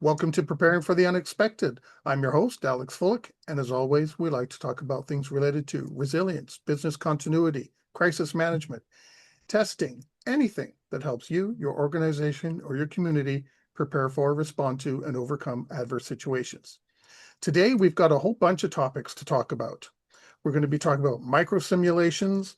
Welcome to Preparing for the Unexpected. I'm your host, Alex Fullick, and as always, we like to talk about things related to resilience, business continuity, crisis management, testing, anything that helps you, your organization, or your community prepare for, respond to, and overcome adverse situations. Today, we've got a whole bunch of topics to talk about. We're going to be talking about microsimulations,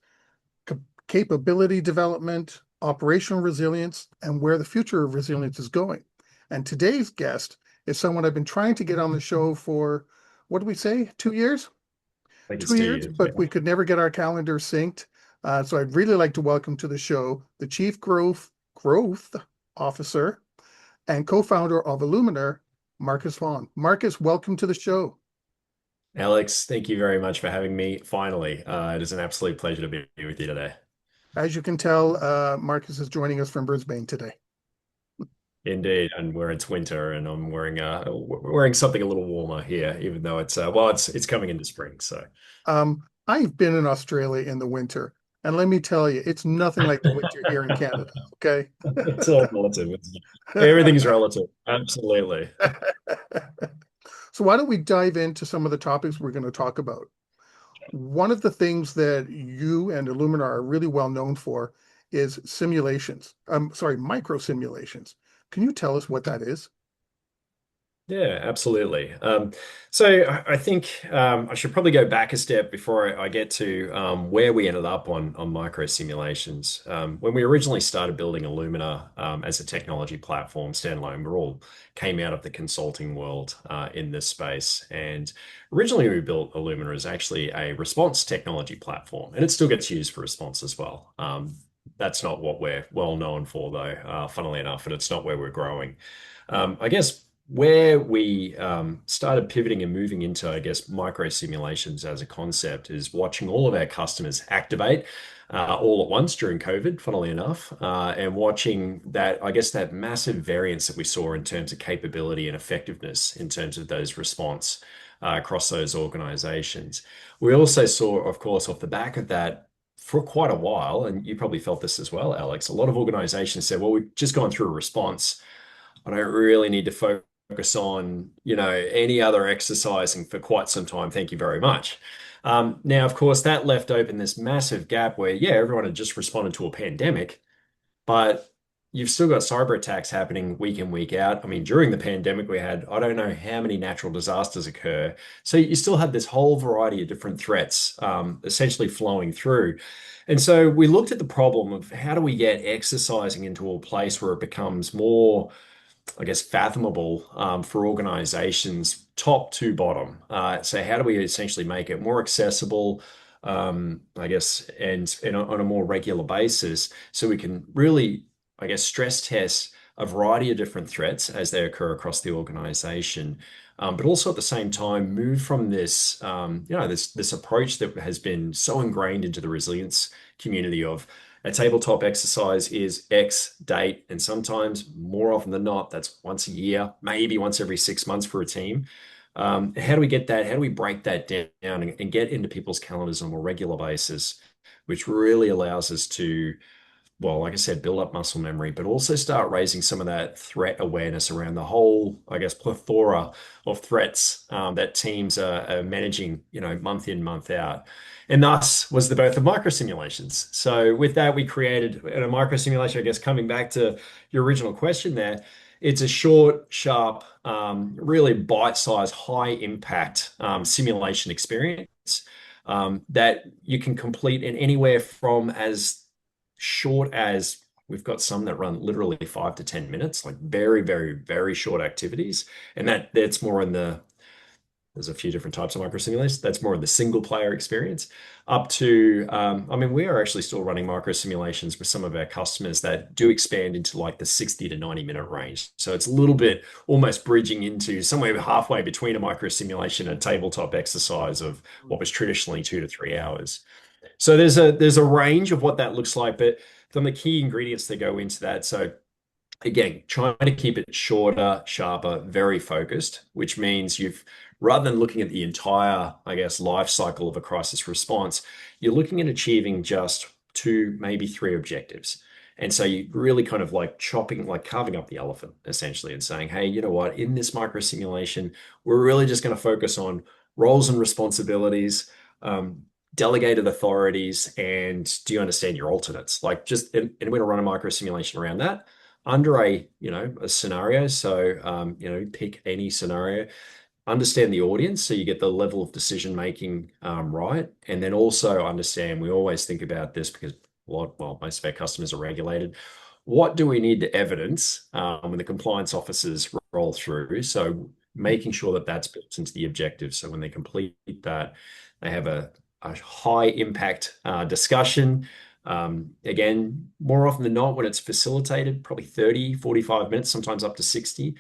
capability development, operational resilience, and where the future of resilience is going. And today's guest is someone I've been trying to get on the show for, what do we say, 2 years? I think it's 2 2 years, years. but we could never get our calendars synced. So I'd really like to welcome to the show the Chief Growth Officer and co-founder of Iluminr, Marcus Vaughan. Marcus, welcome to the show. Alex, thank you very much for having me. Finally, it is an absolute pleasure to be with you today. As you can tell, Marcus is joining us from Brisbane today. Indeed, and where it's winter, and I'm wearing something a little warmer here, even though it's coming into spring. So I've been in Australia in the winter, and let me tell you, it's nothing like the winter here in Canada. Okay. it's all relative. Everything's relative. Absolutely. So why don't we dive into some of the topics we're going to talk about? One of the things that you and Iluminar are really well known for is simulations. I'm sorry, micro simulations. Can you tell us what that is? Yeah, absolutely. So I think I should probably go back a step before I get to where we ended up on micro simulations. When we originally started building Iluminar as a technology platform standalone, we all came out of the consulting world in this space. And originally we built Iluminar as actually a response technology platform, and it still gets used for response as well. That's not what we're well known for, though, funnily enough, and it's not where we're growing. I guess where we started pivoting and moving into, I guess, micro simulations as a concept is watching all of our customers activate all at once during COVID, funnily enough, and watching that, I guess, that massive variance that we saw in terms of capability and effectiveness in terms of those response across those organizations. We also saw, of course, off the back of that, for quite a while, and you probably felt this as well, Alex, a lot of organizations said, well, we've just gone through a response. I don't really need to focus on, any other exercising for quite some time. Thank you very much. Now, of course, that left open this massive gap where, yeah, everyone had just responded to a pandemic, but you've still got cyber attacks happening week in, week out. I mean, during the pandemic, we had, I don't know how many natural disasters occur. So you still had this whole variety of different threats essentially flowing through. And so we looked at the problem of how do we get exercising into a place where it becomes more, I guess, fathomable for organizations, top to bottom. So how do we essentially make it more accessible, I guess, and on a more regular basis, so we can really, I guess, stress test a variety of different threats as they occur across the organization, but also at the same time move from this, this approach that has been so ingrained into the resilience community of a tabletop exercise is X date, and sometimes more often than not, that's once a year, maybe once every 6 months for a team. How do we get that? How do we break that down and get into people's calendars on a more regular basis, which really allows us to, well, like I said, build up muscle memory, but also start raising some of that threat awareness around the whole, I guess, plethora of threats that teams are managing, month in, month out. And thus was the birth of microsimulations. So with that, we created a microsimulation, I guess, coming back to your original question there. It's a short, sharp, really bite-sized, high-impact simulation experience that you can complete in anywhere from as short as, we've got some that run literally 5 to 10 minutes, like very, very, very short activities. And that's more in there's a few different types of micro simulations. That's more in the single player experience up to, I mean, we are actually still running micro simulations with some of our customers that do expand into like the 60 to 90 minute range. So it's a little bit almost bridging into somewhere halfway between a micro simulation and a tabletop exercise of what was traditionally 2 to 3 hours. So there's a range of what that looks like, but some of the key ingredients that go into that. So again, trying to keep it shorter, sharper, very focused, which means you've, rather than looking at the entire, I guess, life cycle of a crisis response, you're looking at achieving just two, maybe three objectives. And so you really kind of like chopping, like carving up the elephant essentially and saying, hey, you know what, in this micro simulation, we're really just going to focus on roles and responsibilities, um, delegated authorities, and do you understand your alternates? Like just, and we're going to run a micro simulation around that under a scenario. So, pick any scenario, understand the audience so you get the level of decision making right, and then also understand, we always think about this because most of our customers are regulated. What do we need to evidence when the compliance officers roll through? So making sure that that's built into the objective. So when they complete that, they have a high impact discussion. Again, more often than not, when it's facilitated, probably 30, 45 minutes, sometimes up to 60,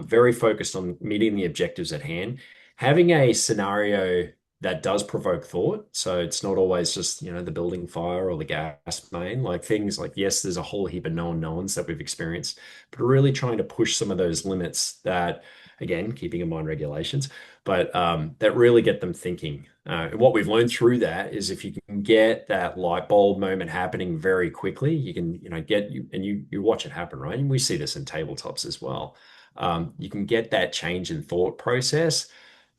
very focused on meeting the objectives at hand. Having a scenario that does provoke thought. So it's not always just, the building fire or the gas main, like things like, yes, there's a whole heap of known knowns that we've experienced, but really trying to push some of those limits that, again, keeping in mind regulations, but that really get them thinking. And what we've learned through that is if you can get that light bulb moment happening very quickly, you can, you watch it happen, right? And we see this in tabletops as well. You can get that change in thought process.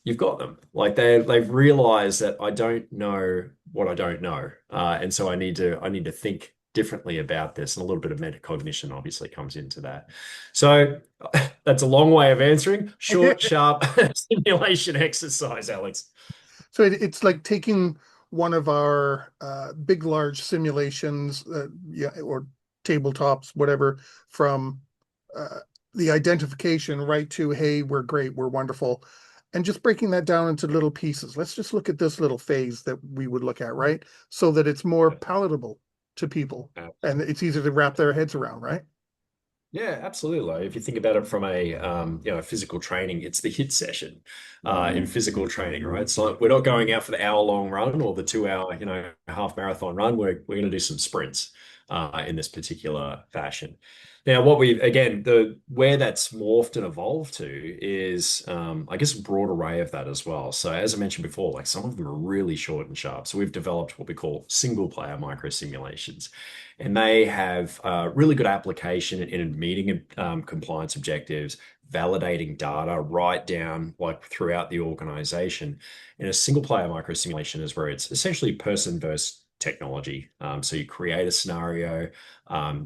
You've got them. Like they've realized that I don't know what I don't know, and so I need to think differently about this, and a little bit of metacognition obviously comes into that. So that's a long way of answering. Short, sharp simulation exercise, Alex. So it's like taking one of our big, large simulations, yeah, or tabletops, whatever, from uh, the identification right to, hey, we're great, we're wonderful, and just breaking that down into little pieces. Let's just look at this little phase that we would look at, right? So that it's more palatable to people and it's easy to wrap their heads around, right? Yeah, absolutely. Like, if you think about it from a physical training, it's the hit session in physical training, right? So we're not going out for the hour-long run or the 2 hour, half marathon run. We're going to do some sprints in this particular fashion. Now, what we again, the where that's morphed and evolved to is, I guess, a broad array of that as well. So as I mentioned before, like some of them are really short and sharp. So we've developed what we call single player micro simulations, and they have really good application in meeting compliance objectives, validating data right down like throughout the organization. In a single player micro simulation is where it's essentially person versus technology. So you create a scenario,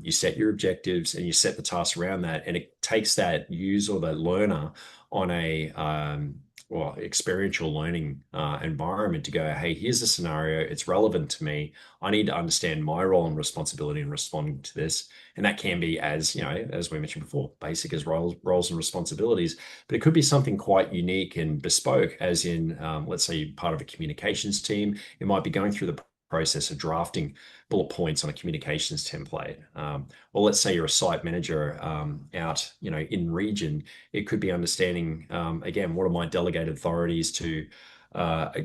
you set your objectives, and you set the tasks around that, and it takes that user or that learner on a experiential learning environment to go, hey, here's a scenario, it's relevant to me. I need to understand my role and responsibility in responding to this. And that can be, as as we mentioned before, basic as roles and responsibilities, but it could be something quite unique and bespoke, as in, let's say you're part of a communications team. It might be going through the process of drafting bullet points on a communications template. Or let's say you're a site manager out, in region. It could be understanding, again, what are my delegated authorities to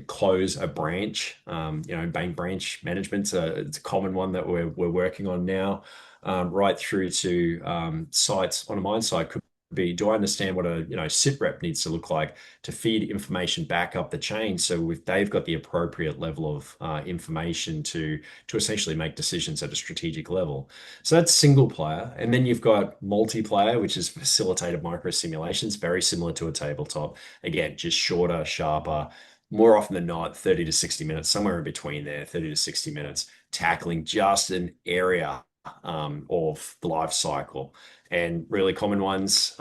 close a branch. Bank branch management's it's a common one that we're working on now, right through to sites on a mine site. Could be, do I understand what a sit rep needs to look like to feed information back up the chain, so if they've got the appropriate level of information to essentially make decisions at a strategic level. So that's single player. And then you've got multiplayer, which is facilitated micro simulations, very similar to a tabletop. Again, just shorter, sharper, more often than not 30 to 60 minutes, somewhere in between there, 30 to 60 minutes, tackling just an area of the life cycle. And really common ones,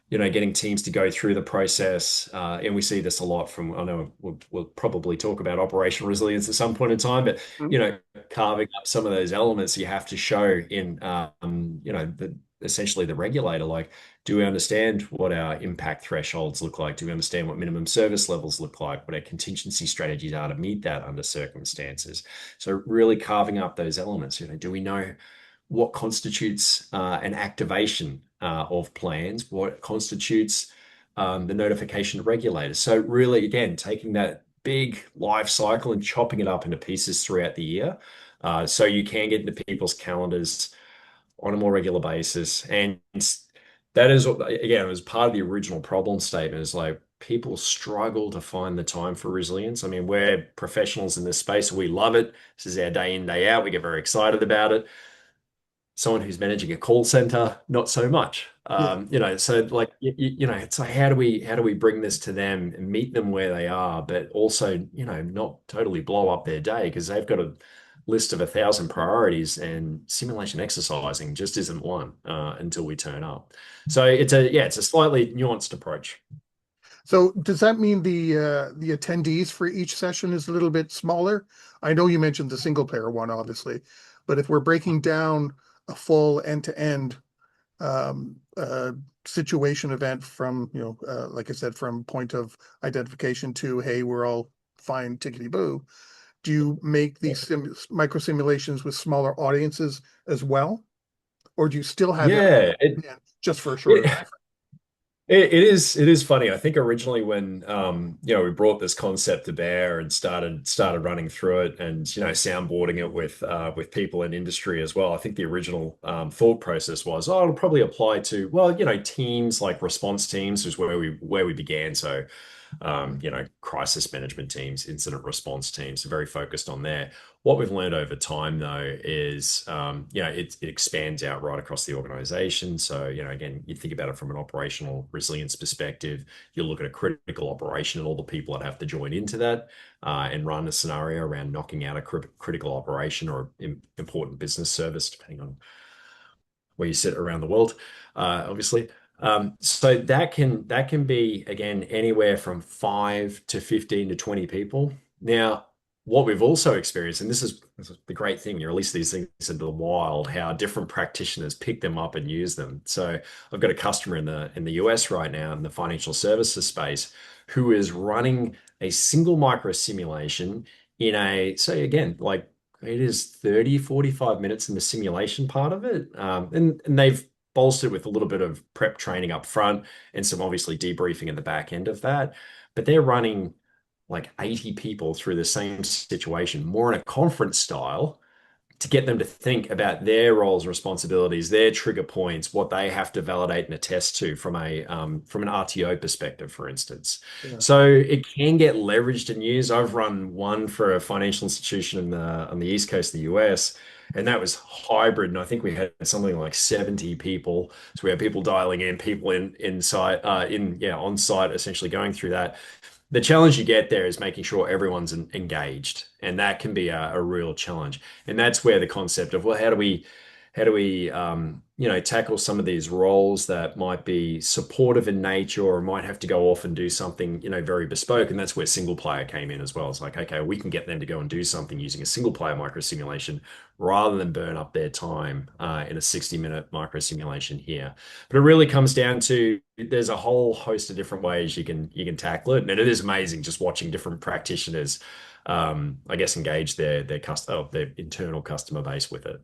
getting teams to go through the process. And we see this a lot from, I know we'll probably talk about operational resilience at some point in time, but, carving up some of those elements you have to show in, essentially the regulator, like, do we understand what our impact thresholds look like? Do we understand what minimum service levels look like? What our contingency strategies are to meet that under circumstances? So really carving up those elements, do we know what constitutes an activation of plans, what constitutes the notification to regulators. So really, again, taking that big life cycle and chopping it up into pieces throughout the year, so you can get into people's calendars on a more regular basis. And that is, again, it was part of the original problem statement, is like, people struggle to find the time for resilience. I mean, we're professionals in this space. We love it. This is our day in, day out. We get very excited about it. someone who's managing a call center, not so much. Yeah. So like it's like how do we bring this to them and meet them where they are, but also not totally blow up their day because they've got a list of 1,000 priorities and simulation exercising just isn't one until we turn up. So it's a slightly nuanced approach. So does that mean the attendees for each session is a little bit smaller? I know you mentioned the single player one, obviously, but if we're breaking down a full end-to-end situation event from, like I said, from point of identification to, hey, we're all fine, tickety boo. Do you make these micro simulations with smaller audiences as well? Or do you still have everybody Yeah, it, in just for a shorter it time frame? it is funny. I think originally when we brought this concept to bear and started running through it and soundboarding it with people in industry as well. I think the original thought process was, oh, it'll probably apply to teams like response teams was where we began. So crisis management teams, incident response teams are very focused on there. What we've learned over time, though, is it expands out right across the organization. So, again, you think about it from an operational resilience perspective. You look at a critical operation and all the people that have to join into that and run a scenario around knocking out a critical operation or important business service, depending on where you sit around the world, obviously. So that can be again anywhere from 5 to 15 to 20 people. Now, what we've also experienced, and this is the great thing, you release these things into the wild, how different practitioners pick them up and use them. So I've got a customer in the US right now in the financial services space who is running a single micro simulation so again, like it is 30, 45 minutes in the simulation part of it. And they've bolstered with a little bit of prep training up front and some obviously debriefing in the back end of that. But they're running like 80 people through the same situation, more in a conference style to get them to think about their roles and responsibilities, their trigger points, what they have to validate and attest to from an RTO perspective, for instance. Yeah. So it can get leveraged and used. I've run one for a financial institution on the East Coast of the US, and that was hybrid. And I think we had something like 70 people. So we had people dialing in, people inside on site, essentially going through that. The challenge you get there is making sure everyone's engaged, and that can be a real challenge. And that's where the concept of, well, how do we tackle some of these roles that might be supportive in nature or might have to go off and do something very bespoke. And that's where single player came in as well. It's like, okay, we can get them to go and do something using a single player micro simulation rather than burn up their time in a 60-minute micro simulation here. But it really comes down to there's a whole host of different ways you can tackle it, and it is amazing just watching different practitioners, I guess, engage their internal customer base with it.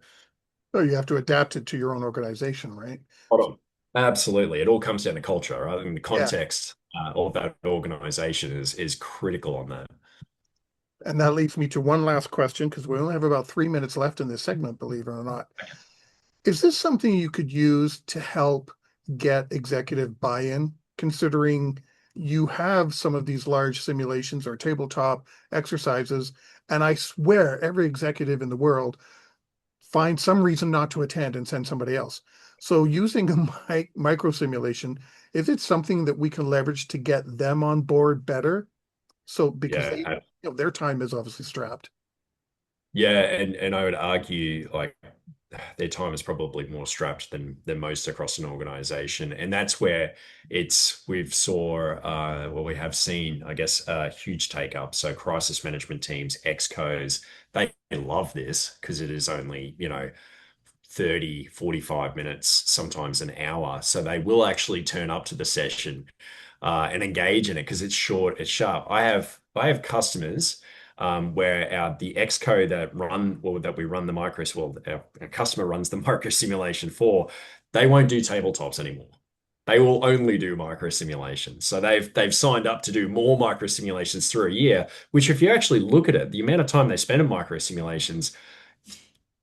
So you have to adapt it to your own organization, right? Hold So, on. Absolutely, it all comes down to culture, right? And the yeah. context of that organization is critical on that. And that leads me to one last question because we only have about 3 minutes left in this segment, believe it or not. Is this something you could use to help get executive buy-in, considering you have some of these large simulations or tabletop exercises, and I swear every executive in the world finds some reason not to attend and send somebody else. So using a micro simulation, is it something that we can leverage to get them on board better? So because Yeah, their time is obviously strapped. yeah, and I would argue like their time is probably more strapped than most across an organization, and that's where we have seen, I guess, a huge take up. So crisis management teams, excos, they love this because it is only 30, 45 minutes, sometimes an hour. So they will actually turn up to the session and engage in it because it's short, it's sharp. I have customers where the exco that we run the our customer runs the micro simulation for, they won't do tabletops anymore. They will only do micro simulations. So they've signed up to do more micro simulations through a year, which if you actually look at it, the amount of time they spend in micro simulations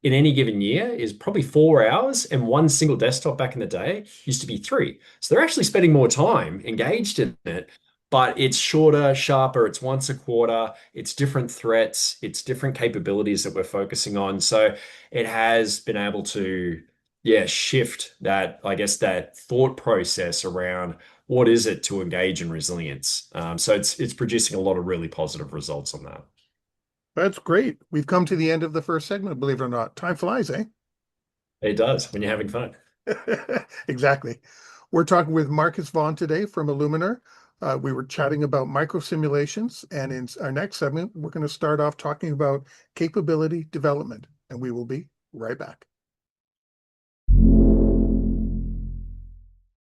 in any given year is probably 4 hours, and one single desktop back in the day used to be three. So they're actually spending more time engaged in it, but it's shorter, sharper, it's once a quarter, it's different threats, it's different capabilities that we're focusing on. So it has been able to yeah, shift that, I guess, that thought process around what is it to engage in resilience. So it's producing a lot of really positive results on that. That's great. We've come to the end of the first segment, believe it or not. Time flies, eh? It does when you're having fun. Exactly. We're talking with Marcus Vaughan today from Iluminr. We were chatting about microsimulations, and in our next segment, we're going to start off talking about capability development, and we will be right back.